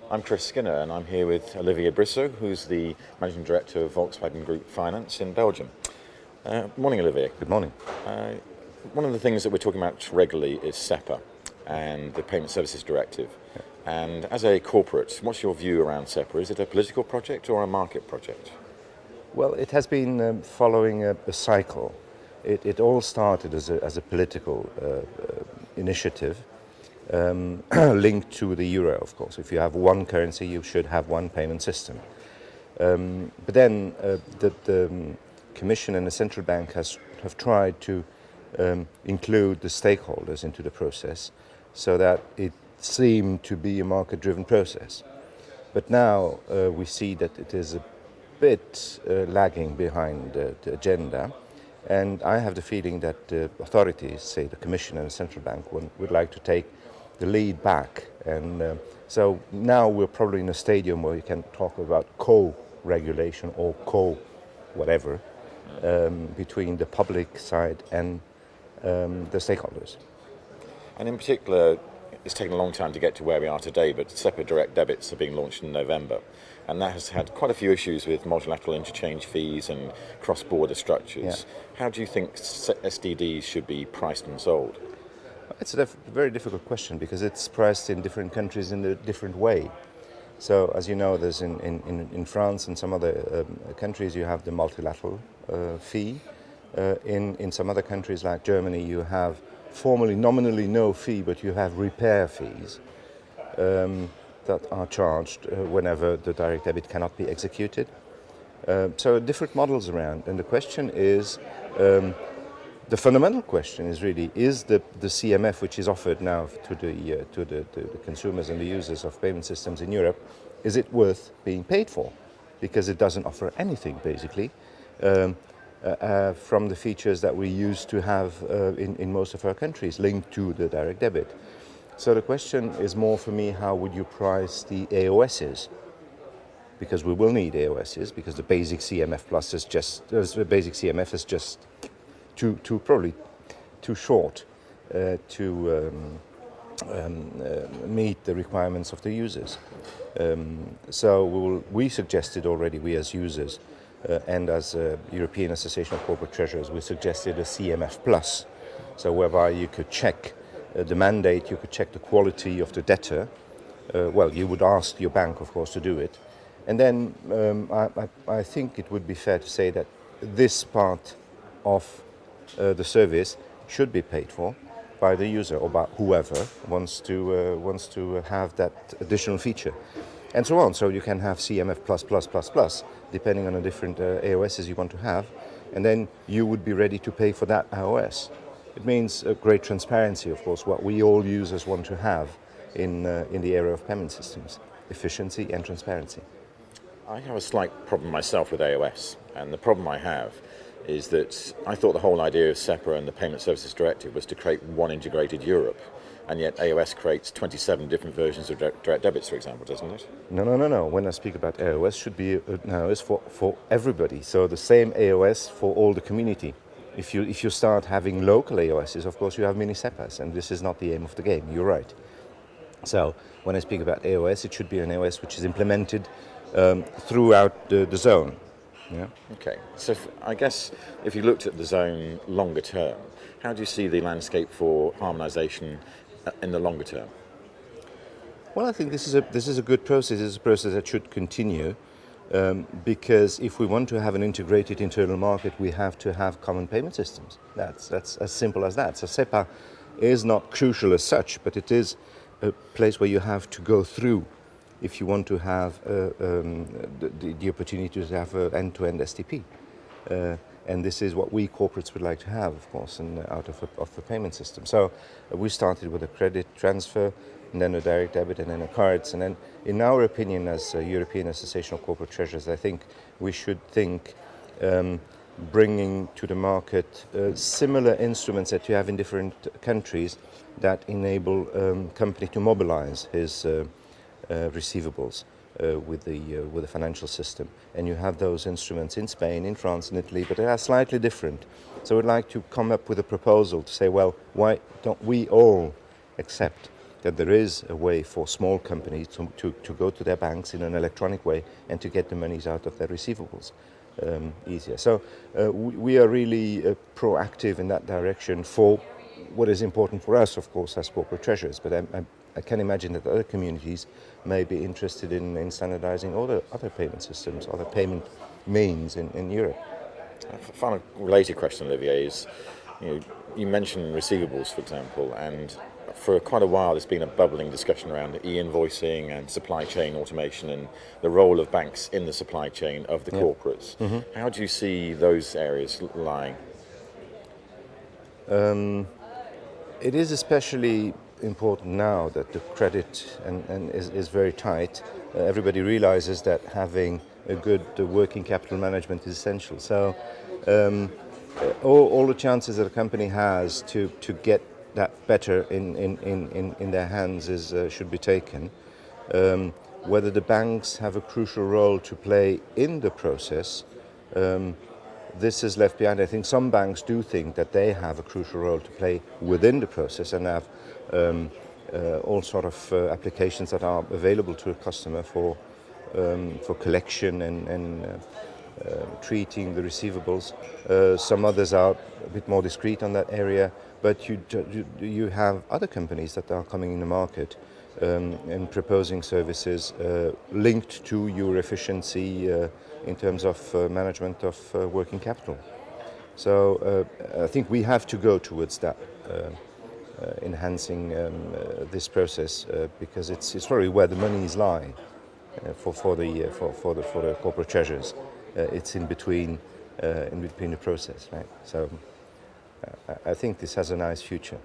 I'm Chris Skinner, and I'm here with Olivier Brissaud, who's the Managing Director of Volkswagen Group Finance in Belgium. Morning, Olivier. Good morning. One of the things that we're talking about regularly is SEPA and the Payment Services Directive. And as a corporate, what's your view around SEPA? Is it a political project or a market project? Well, it has been following a cycle. It all started as a political initiative linked to the euro, of course. If you have one currency, you should have one payment system. But then the Commission and the Central Bank have tried to include the stakeholders into the process so that it seemed to be a market-driven process. But now we see that it is a bit lagging behind the agenda, and I have the feeling that the authorities, say the Commission and the Central Bank, would like to take the lead back. And so now we're probably in a stadium where you can talk about co-regulation or co-whatever between the public side and the stakeholders. And in particular, it's taken a long time to get to where we are today, but SEPA direct debits are being launched in November. And that has had quite a few issues with multilateral interchange fees and cross-border structures. Yeah. How do you think SDDs should be priced and sold? It's a very difficult question because it's priced in different countries in a different way. So, as you know, there's in France and some other countries you have the multilateral fee. In some other countries like Germany you have formally, nominally no fee, but you have repair fees that are charged whenever the direct debit cannot be executed. So different models around, and the question is, the fundamental question is really, is the CMF which is offered now to the consumers and the users of payment systems in Europe, is it worth being paid for? Because it doesn't offer anything basically from the features that we used to have in most of our countries linked to the direct debit. So the question is more for me, how would you price the AOSs? Because we will need AOSs, because the basic CMF Plus is just, the basic CMF is just probably too short to meet the requirements of the users. So we suggested already, we as users and as European Association of Corporate Treasurers, we suggested a CMF Plus, so whereby you could check the mandate, you could check the quality of the debtor. Well, you would ask your bank, of course, to do it. And then I think it would be fair to say that this part of the service should be paid for by the user or by whoever wants to have that additional feature, and so on. So you can have CMF plus, depending on the different AOSs you want to have, and then you would be ready to pay for that AOS. It means great transparency, of course, what we all users want to have in the area of payment systems: efficiency and transparency. I have a slight problem myself with AOS, and the problem I have is that I thought the whole idea of SEPA and the Payment Services Directive was to create one integrated Europe, and yet AOS creates 27 different versions of direct debits, for example, doesn't it? No. When I speak about AOS, should be AOS for everybody, so the same AOS for all the community. If you start having local AOSs, of course you have mini SEPAs, and this is not the aim of the game, you're right. So when I speak about AOS, it should be an AOS which is implemented throughout the zone. Yeah. Okay, so I guess if you looked at the zone longer term, how do you see the landscape for harmonisation in the longer term? Well, I think this is a good process. It's a process that should continue because if we want to have an integrated internal market, we have to have common payment systems. That's as simple as that. So SEPA is not crucial as such, but it is a place where you have to go through if you want to have the opportunity to have an end-to-end STP. And this is what we corporates would like to have, of course, and out of the payment system. So we started with a credit transfer, and then a direct debit, and then a cards. And then, in our opinion, as a European Association of Corporate Treasurers, I think we should think bringing to the market similar instruments that you have in different countries that enable company to mobilize his receivables with the financial system. And you have those instruments in Spain, in France, in Italy, but they are slightly different. So we'd like to come up with a proposal to say, well, why don't we all accept that there is a way for small companies to go to their banks in an electronic way and to get the monies out of their receivables easier. So we are really proactive in that direction for what is important for us, of course, as corporate treasurers. But I can imagine that other communities may be interested in standardizing other payment systems, other payment means in Europe. Final related question, Olivier, is you mentioned receivables, for example, and for quite a while there's been a bubbling discussion around e-invoicing and supply chain automation and the role of banks in the supply chain of the corporates. How do you see those areas lying? It is especially important now that the credit is very tight. Everybody realizes that having a good working capital management is essential. So all the chances that a company has to get that better in their hands should be taken. Whether the banks have a crucial role to play in the process, this is left behind. I think some banks do think that they have a crucial role to play within the process and have all sort of applications that are available to a customer for collection and treating the receivables. Some others are a bit more discreet on that area, but you have other companies that are coming in the market and proposing services linked to your efficiency in terms of management of working capital. So I think we have to go towards that, enhancing this process because it's probably where the monies lie for the corporate treasurers. It's in between the process, right? So I think this has a nice future.